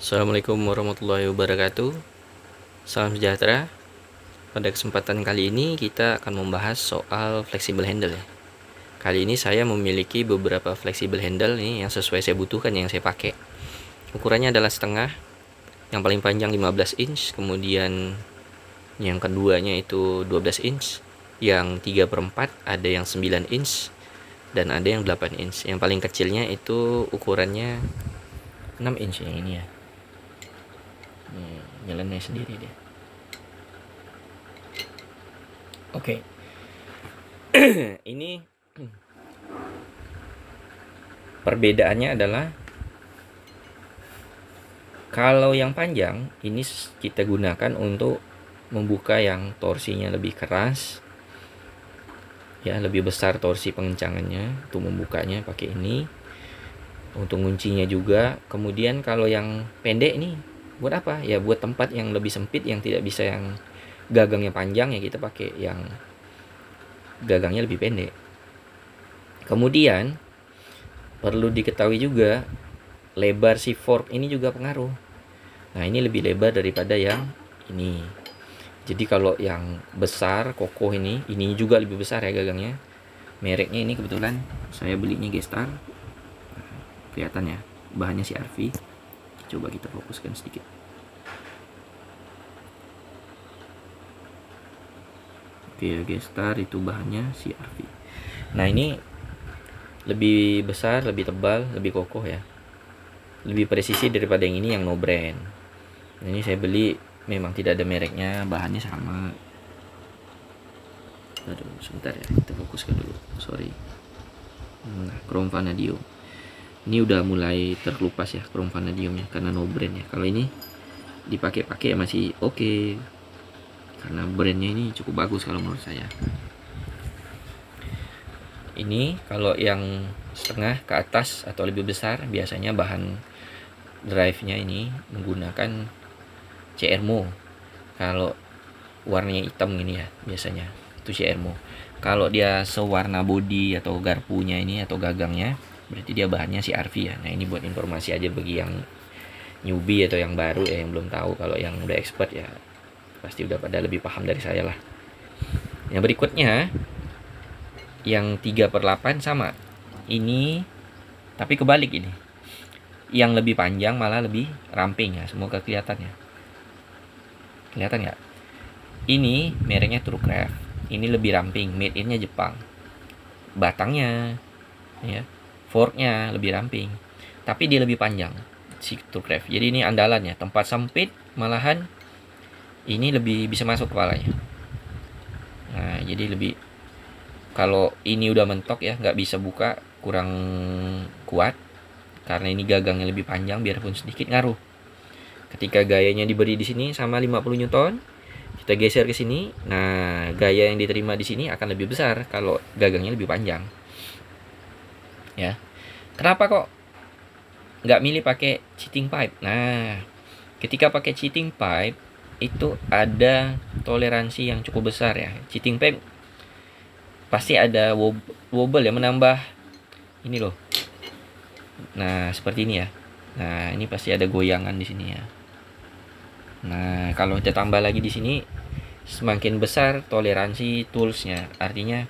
Assalamualaikum warahmatullahi wabarakatuh. Salam sejahtera. Pada kesempatan kali ini kita akan membahas soal flexible handle ya. Kali ini saya memiliki beberapa flexible handle nih yang sesuai saya butuhkan, yang saya pakai. Ukurannya adalah setengah. Yang paling panjang 15 inch, kemudian yang keduanya itu 12 inch, yang 3/4, ada yang 9 inch, dan ada yang 8 inch. Yang paling kecilnya itu ukurannya 6 inch yang ini ya. Jalannya sendiri dia. Oke. Ini perbedaannya adalah kalau yang panjang ini kita gunakan untuk membuka yang torsinya lebih keras ya, lebih besar torsi pengencangannya, untuk membukanya pakai ini, untuk kuncinya juga. Kemudian kalau yang pendek nih buat apa ya, buat tempat yang lebih sempit, yang tidak bisa yang gagangnya panjang, ya kita pakai yang gagangnya lebih pendek. Kemudian perlu diketahui juga lebar si fork ini juga pengaruh. Nah, ini lebih lebar daripada yang ini. Jadi kalau yang besar kokoh ini juga lebih besar ya gagangnya. Mereknya ini kebetulan saya belinya Gestar. Kelihatan ya, bahannya CRV. Coba kita fokuskan sedikit. Oke ya, Gestar itu bahannya CRV. Nah, ini lebih besar, lebih tebal, lebih kokoh ya, lebih presisi daripada yang ini yang no brand. Nah, ini saya beli memang tidak ada mereknya, bahannya sama. Aduh, sebentar ya, kita fokuskan dulu, sorry. Chrome vanadium ini udah mulai terkelupas ya, chrome vanadiumnya, karena no brand ya. Kalau ini dipakai-pakai masih oke, karena brandnya ini cukup bagus kalau menurut saya. Ini kalau yang setengah ke atas atau lebih besar, biasanya bahan drive-nya ini menggunakan CRMO. Kalau warnanya hitam ini ya, biasanya itu CRMO. Kalau dia sewarna body atau garpunya ini atau gagangnya, berarti dia bahannya CRV ya. Nah, ini buat informasi aja bagi yang newbie atau yang baru ya, yang belum tahu. Kalau yang udah expert ya pasti udah pada lebih paham dari saya lah. Yang berikutnya yang 3/8 sama ini, tapi kebalik ini. Yang lebih panjang malah lebih ramping ya, semoga kelihatan ya. Kelihatan nggak? Ini mereknya Truecraft. Ini lebih ramping, made in-nya Jepang. Batangnya ya, forknya lebih ramping, tapi dia lebih panjang si Truecraft. Jadi ini andalannya, tempat sempit malahan ini lebih bisa masuk kepalanya. Nah, jadi lebih, kalau ini udah mentok ya, nggak bisa buka, kurang kuat, karena ini gagangnya lebih panjang, biarpun sedikit ngaruh. Ketika gayanya diberi di sini sama 50 Newton, kita geser ke sini, nah gaya yang diterima di sini akan lebih besar kalau gagangnya lebih panjang. Ya, kenapa kok nggak milih pakai cheating pipe? Nah, ketika pakai cheating pipe itu ada toleransi yang cukup besar ya. Cheating pipe pasti ada wobble ya, menambah ini loh. Nah, seperti ini ya. Nah, ini pasti ada goyangan di sini ya. Nah, kalau kita tambah lagi di sini, semakin besar toleransi toolsnya. Artinya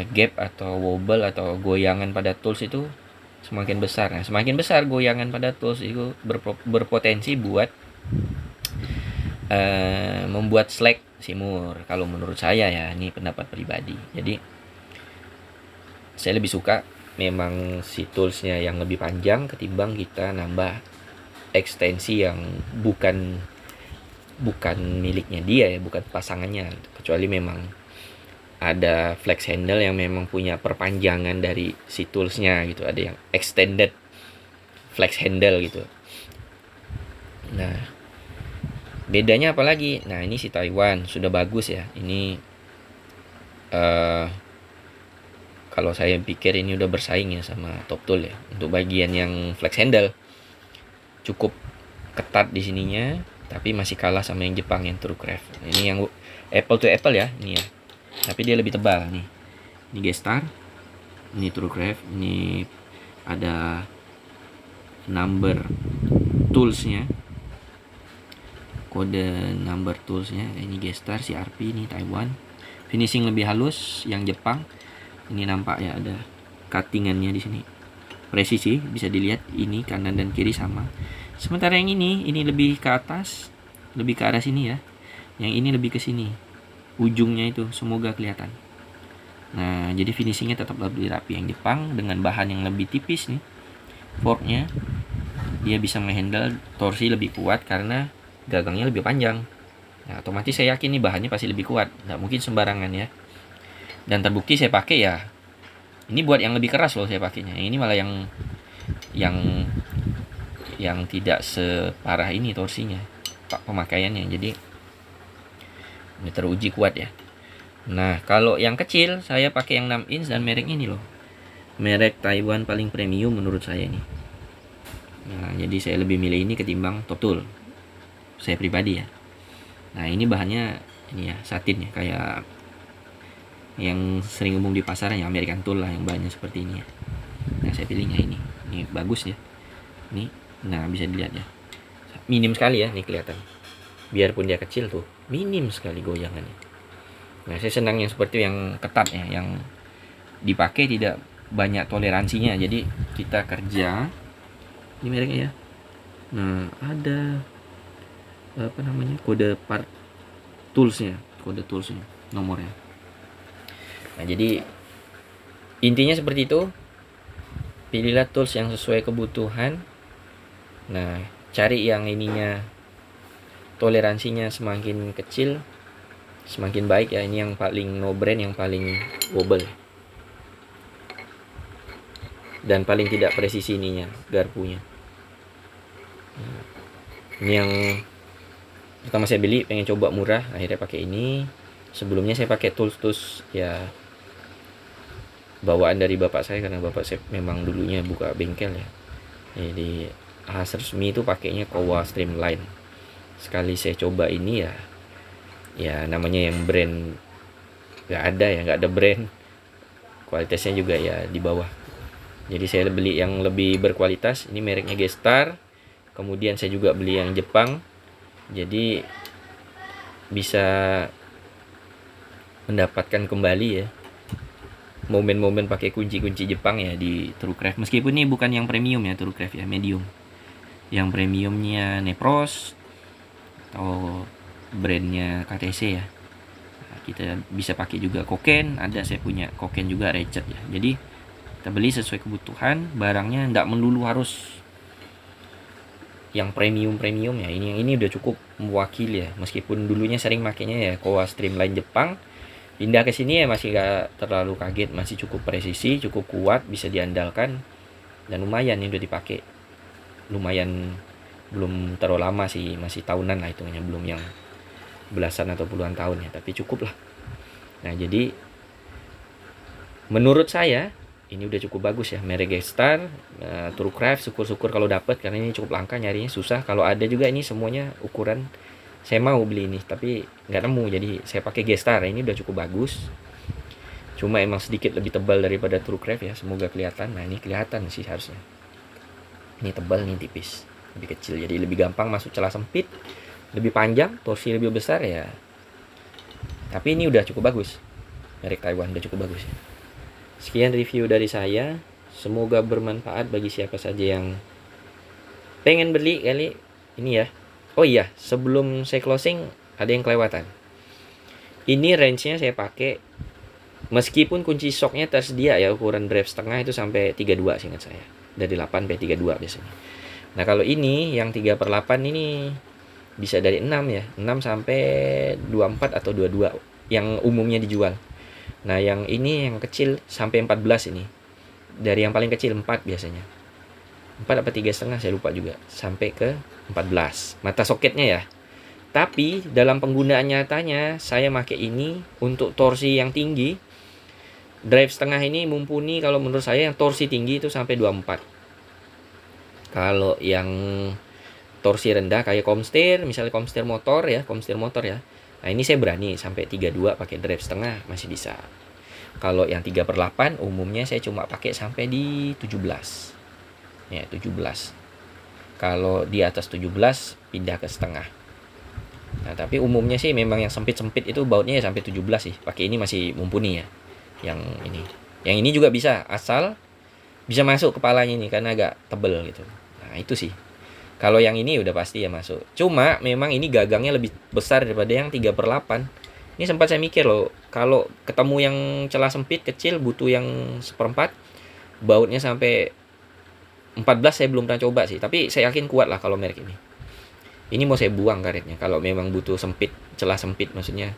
gap atau wobble atau goyangan pada tools itu semakin besar. Nah, semakin besar goyangan pada tools itu berpotensi buat membuat slack simur. Kalau menurut saya ya, ini pendapat pribadi. Jadi saya lebih suka memang si toolsnya yang lebih panjang ketimbang kita nambah ekstensi yang bukan miliknya dia ya, bukan pasangannya. Kecuali memang ada flex handle yang memang punya perpanjangan dari si toolsnya gitu, ada yang extended flex handle gitu. Nah, bedanya apa lagi? Nah, ini si Taiwan sudah bagus ya. Ini kalau saya pikir ini udah bersaing ya sama Top Tool ya. Untuk bagian yang flex handle cukup ketat di sininya, tapi masih kalah sama yang Jepang, yang Truecraft. Ini yang apple to apple ya, ini ya. Tapi dia lebih tebal nih. Ini Gestar, ini Truecraft, ini ada number toolsnya, kode number toolsnya. Ini G-Star, CRP, ini Taiwan. Finishing lebih halus, yang Jepang. Ini nampak ya ada cuttingannya di sini. Presisi bisa dilihat, ini kanan dan kiri sama. Sementara yang ini lebih ke atas, lebih ke arah sini ya. Yang ini lebih ke sini. Ujungnya itu semoga kelihatan. Nah, jadi finishingnya tetap lebih rapi. Yang Jepang dengan bahan yang lebih tipis nih. Forknya dia bisa menghandle torsi lebih kuat karena gagangnya lebih panjang. Nah, otomatis saya yakin nih bahannya pasti lebih kuat. Nggak mungkin sembarangan ya. Dan terbukti saya pakai ya. Ini buat yang lebih keras loh saya pakainya. Ini malah yang tidak separah ini torsinya, pemakaiannya. Jadi ini teruji kuat ya. Nah, kalau yang kecil saya pakai yang 6 inch dan mereknya ini loh. Merek Taiwan paling premium menurut saya ini. Nah, jadi saya lebih milih ini ketimbang Top Tool. Saya pribadi ya. Nah, ini bahannya ini ya, satin ya, kayak yang sering umum di pasaran ya, American Tool lah, yang bahannya seperti ini ya. Nah, saya pilihnya ini. Ini bagus ya. Ini, nah bisa dilihat ya. Minim sekali ya, nih kelihatan. Biarpun dia kecil tuh, minim sekali goyangannya. Nah, saya senang yang seperti yang ketat ya, yang dipakai tidak banyak toleransinya. Jadi kita kerja, ini mereknya ya. Nah, ada apa namanya, kode part toolsnya, nomornya. Nah, jadi intinya seperti itu. Pilihlah tools yang sesuai kebutuhan. Nah, cari yang ininya toleransinya semakin kecil semakin baik ya. Ini yang paling no brand, yang paling wobble dan paling tidak presisi ininya, garpunya. Ini yang pertama saya beli, pengen coba murah, akhirnya pakai ini. Sebelumnya saya pakai tools ya bawaan dari bapak saya, karena bapak saya memang dulunya buka bengkel ya. Jadi khas resmi itu pakainya Kowa Streamline. Sekali saya coba ini ya namanya yang brand nggak ada brand, kualitasnya juga ya di bawah. Jadi saya beli yang lebih berkualitas. Ini mereknya G-Star. Kemudian saya juga beli yang Jepang. Jadi bisa mendapatkan kembali ya momen-momen pakai kunci-kunci Jepang ya di Truecraft. Meskipun ini bukan yang premium ya, Truecraft ya, medium. Yang premiumnya Nepros atau brandnya KTC ya. Nah, kita bisa pakai juga Koken, ada saya punya Koken juga Ratchet ya. Jadi kita beli sesuai kebutuhan, barangnya tidak melulu harus yang premium ya. Ini udah cukup mewakili ya. Meskipun dulunya sering makainya ya Kowa Streamline Jepang, pindah ke sini ya masih gak terlalu kaget, masih cukup presisi, cukup kuat, bisa diandalkan, dan lumayan ini udah dipakai. Lumayan, belum terlalu lama sih, masih tahunan lah hitungannya, belum yang belasan atau puluhan tahun ya, tapi cukup lah. Nah, jadi menurut saya ini udah cukup bagus ya, merek G-Star, Truecraft, syukur-syukur kalau dapat, karena ini cukup langka, nyarinya susah. Kalau ada juga ini semuanya ukuran, saya mau beli ini tapi nggak nemu, jadi saya pakai G-Star. Ini udah cukup bagus, cuma emang sedikit lebih tebal daripada Truecraft ya, semoga kelihatan. Nah, ini kelihatan sih harusnya, ini tebal, ini tipis, lebih kecil, jadi lebih gampang masuk celah sempit, lebih panjang, torsi lebih besar ya. Tapi ini udah cukup bagus, merek Taiwan udah cukup bagus ya. Sekian review dari saya, semoga bermanfaat bagi siapa saja yang pengen beli kali ini ya. Oh iya, sebelum saya closing ada yang kelewatan. Ini range-nya saya pakai, meskipun kunci shocknya tersedia ya, ukuran drive setengah itu sampai 32 seingat saya, dari 8 sampai 32 biasanya. Nah, kalau ini yang 3/8 ini bisa dari 6 ya, 6 sampai 24 atau 22 yang umumnya dijual. Nah, yang ini yang kecil sampai 14 ini. Dari yang paling kecil 4 biasanya. 4 apa 3,5 saya lupa juga. Sampai ke 14. Mata soketnya ya. Tapi dalam penggunaan nyatanya saya pakai ini untuk torsi yang tinggi. Drive setengah ini mumpuni kalau menurut saya. Yang torsi tinggi itu sampai 24. Kalau yang torsi rendah kayak Comsteer, misalnya Comsteer motor ya. Nah, ini saya berani sampai 32 pakai drive setengah masih bisa. Kalau yang 3/8 umumnya saya cuma pakai sampai di 17. Ya, 17. Kalau di atas 17 pindah ke setengah. Nah, tapi umumnya sih memang yang sempit-sempit itu bautnya ya sampai 17 sih. Pakai ini masih mumpuni ya. Yang ini. Yang ini juga bisa, asal bisa masuk kepalanya ini karena agak tebel gitu. Nah, itu sih. Kalau yang ini udah pasti ya masuk. Cuma memang ini gagangnya lebih besar daripada yang 3/8. Ini sempat saya mikir loh, kalau ketemu yang celah sempit kecil butuh yang 1/4, bautnya sampai 14 saya belum pernah coba sih. Tapi saya yakin kuat lah kalau merek ini. Ini mau saya buang karetnya. Kalau memang butuh sempit, celah sempit maksudnya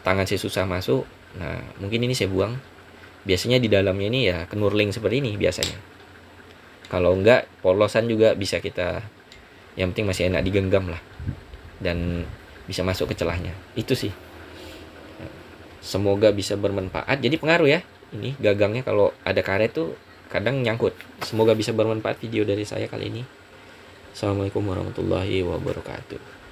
tangan saya susah masuk. Nah, mungkin ini saya buang. Biasanya di dalamnya ini ya knurling seperti ini biasanya. Kalau enggak, polosan juga bisa kita. Yang penting masih enak digenggam lah. Dan bisa masuk ke celahnya. Itu sih. Semoga bisa bermanfaat. Jadi pengaruh ya. Ini gagangnya kalau ada karet tuh kadang nyangkut. Semoga bisa bermanfaat video dari saya kali ini. Assalamualaikum warahmatullahi wabarakatuh.